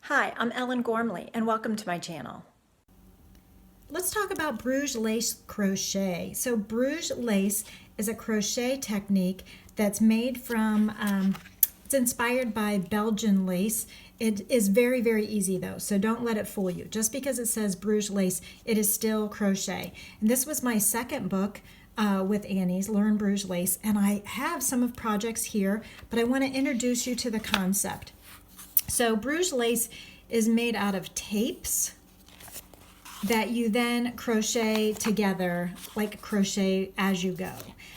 Hi, I'm Ellen Gormley, and welcome to my channel. Let's talk about Bruges Lace Crochet. So Bruges Lace is a crochet technique that's made from, it's inspired by Belgian lace. It is very, very easy though, so don't let it fool you. Just because it says Bruges Lace, it is still crochet. And this was my second book with Annie's, Learn Bruges Lace, and I have some of projects here, but I want to introduce you to the concept. So Bruges lace is made out of tapes that you then crochet together, like crochet as you go.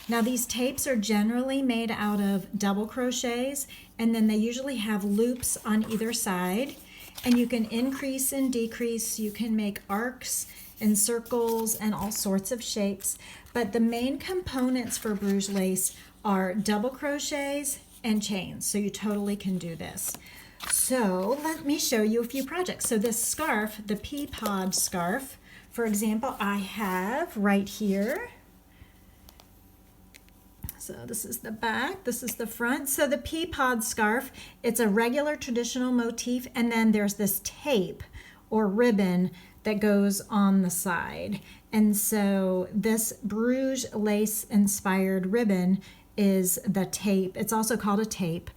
Now these tapes are generally made out of double crochets, and then they usually have loops on either side, and you can increase and decrease. You can make arcs and circles and all sorts of shapes, but the main components for Bruges lace are double crochets and chains, so you totally can do this. So let me show you a few projects. So this scarf, the pea pod scarf, for example, I have right here. So this is the back, this is the front. So the pea pod scarf, it's a regular traditional motif, and then there's this tape or ribbon that goes on the side. And so this Bruges lace inspired ribbon is the tape. It's also called a tape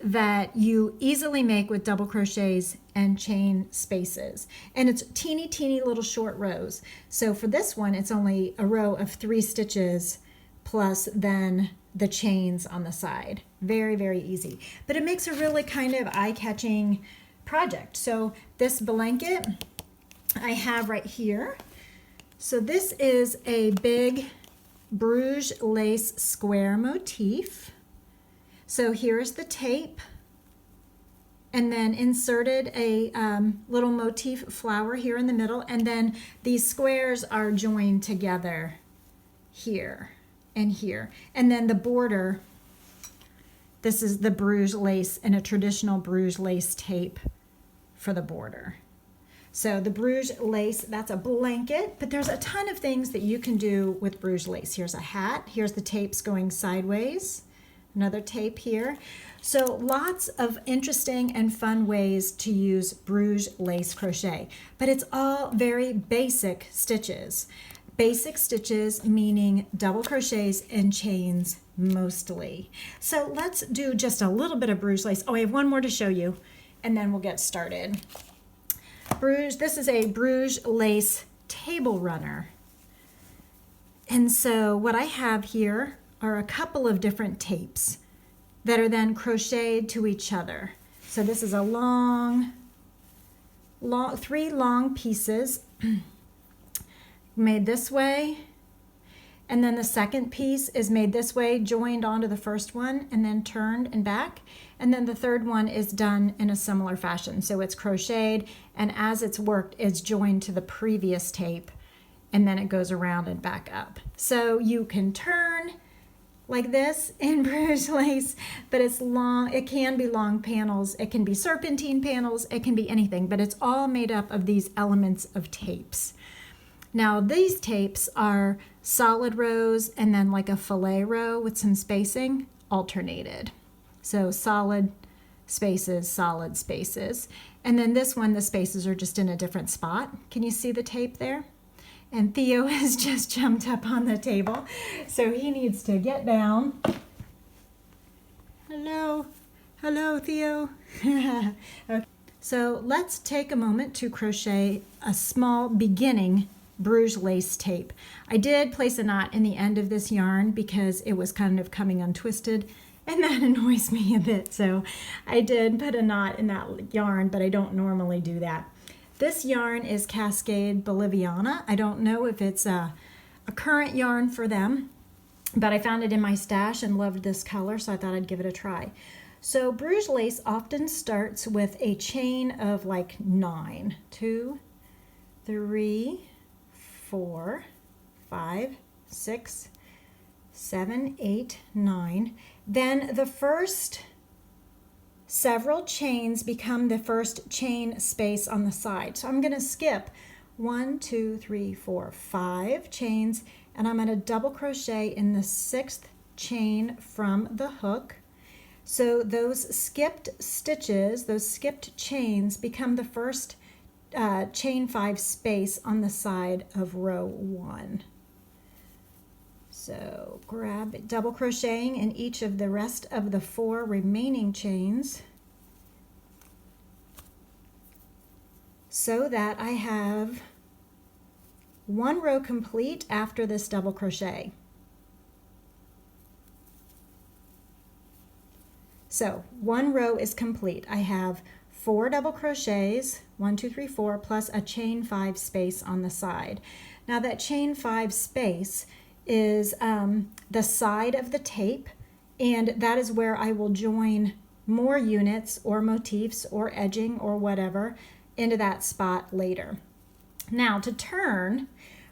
that you easily make with double crochets and chain spaces. And it's teeny little short rows. So for this one, it's only a row of 3 stitches plus then the chains on the side. Very, very easy. But it makes a really kind of eye-catching project. So this blanket I have right here. So this is a big Bruges lace square motif. So here's the tape, and then inserted a little motif flower here in the middle, and then these squares are joined together here and here. And then the border, this is the Bruges lace and a traditional Bruges lace tape for the border. So the Bruges lace, that's a blanket, but there's a ton of things that you can do with Bruges lace. Here's a hat, here's the tapes going sideways. Another tape here. So lots of interesting and fun ways to use Bruges lace crochet, but it's all very basic stitches. Basic stitches meaning double crochets and chains mostly. So let's do just a little bit of Bruges lace. Oh, I have one more to show you, and then we'll get started. This is a Bruges lace table runner. And so what I have here are a couple of different tapes that are then crocheted to each other. So this is a three long pieces made this way, and then the second piece is made this way, joined onto the first one, and then turned and back, and then the third one is done in a similar fashion. So it's crocheted, and as it's worked, it's joined to the previous tape, and then it goes around and back up. So you can turn like this in Bruges lace, but it's long. It can be long panels, it can be serpentine panels, it can be anything, but it's all made up of these elements of tapes. Now these tapes are solid rows and then like a fillet row with some spacing alternated. So solid spaces, and then this one the spaces are just in a different spot. Can you see the tape there? And Theo has just jumped up on the table, so he needs to get down. Hello, Theo. Okay. So let's take a moment to crochet a small beginning Bruges lace tape. I did place a knot in the end of this yarn because it was kind of coming untwisted, and that annoys me a bit. So I did put a knot in that yarn, but I don't normally do that. This yarn is Cascade Boliviana. I don't know if it's a current yarn for them, but I found it in my stash and loved this color, so I thought I'd give it a try. So Bruges lace often starts with a chain of like 9. 2, 3, 4, 5, 6, 7, 8, 9. Then the first several chains become the first chain space on the side. So I'm going to skip 1, 2, 3, 4, 5 chains, and I'm going to double crochet in the 6th chain from the hook. So those skipped stitches, those skipped chains become the first chain 5 space on the side of row 1. So grab double crocheting in each of the rest of the 4 remaining chains so that I have 1 row complete after this double crochet. So 1 row is complete. I have 4 double crochets, 1, 2, 3, 4, plus a chain 5 space on the side. Now that chain 5 space is the side of the tape, and that is where I will join more units or motifs or edging or whatever into that spot later. Now to turn,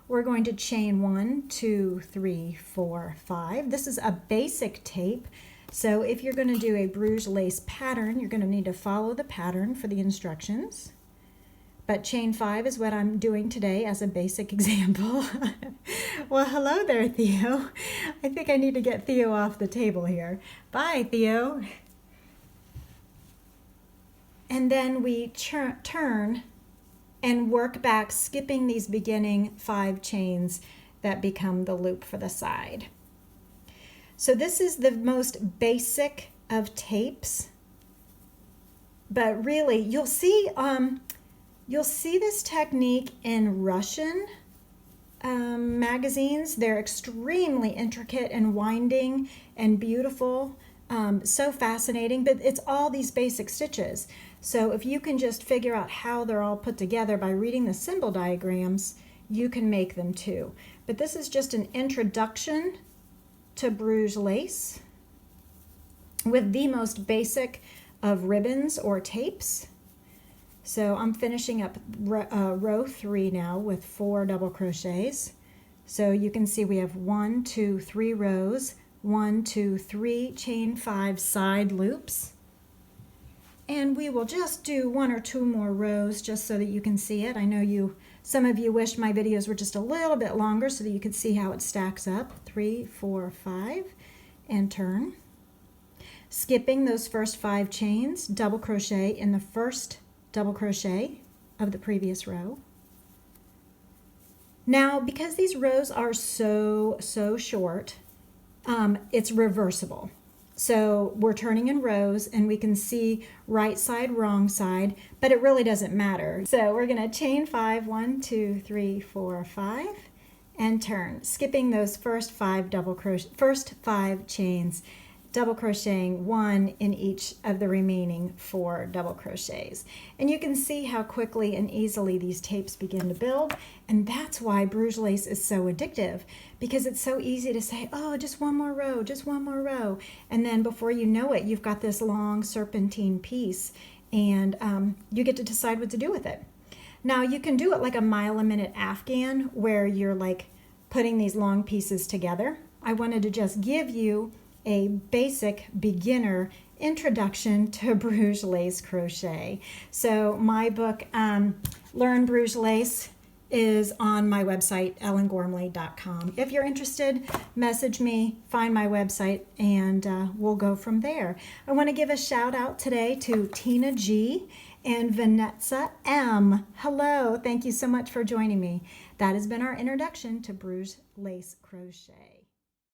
we're going to chain 1, 2, 3, 4, 5. This is a basic tape. So if you're going to do a Bruges lace pattern, you're going to need to follow the pattern for the instructions. But chain 5 is what I'm doing today as a basic example. Well, hello there, Theo. I think I need to get Theo off the table here. Bye, Theo. And then we turn and work back, skipping these beginning 5 chains that become the loop for the side. So this is the most basic of tapes, but really you'll see this technique in Russian magazines. They're extremely intricate and winding and beautiful, so fascinating, but it's all these basic stitches. So if you can just figure out how they're all put together by reading the symbol diagrams, you can make them too. But this is just an introduction to Bruges lace with the most basic of ribbons or tapes. So I'm finishing up row 3 now with 4 double crochets. So you can see we have 1, 2, 3 rows, 1, 2, 3 chain 5 side loops. And we will just do 1 or 2 more rows just so that you can see it. I know some of you wished my videos were just a little bit longer so that you could see how it stacks up. 3, 4, 5, and turn. Skipping those first 5 chains, double crochet in the first double crochet of the previous row. Now, because these rows are so short, it's reversible. So we're turning in rows and we can see right side, wrong side, but it really doesn't matter. So we're going to chain 5, 1, 2, 3, 4, 5, and turn, skipping those first 5 chains, double crocheting 1 in each of the remaining 4 double crochets. And you can see how quickly and easily these tapes begin to build, and that's why Bruges lace is so addictive, because it's so easy to say, oh, just 1 more row, just 1 more row, and then before you know it, you've got this long serpentine piece, and you get to decide what to do with it. Now you can do it like a mile-a-minute Afghan, where you're like putting these long pieces together. I wanted to just give you a basic beginner introduction to Bruges Lace Crochet. So my book, Learn Bruges Lace, is on my website, ellengormley.com. If you're interested, message me, find my website, and we'll go from there. I want to give a shout out today to Tina G and Vanessa M. Hello, thank you so much for joining me. That has been our introduction to Bruges Lace Crochet.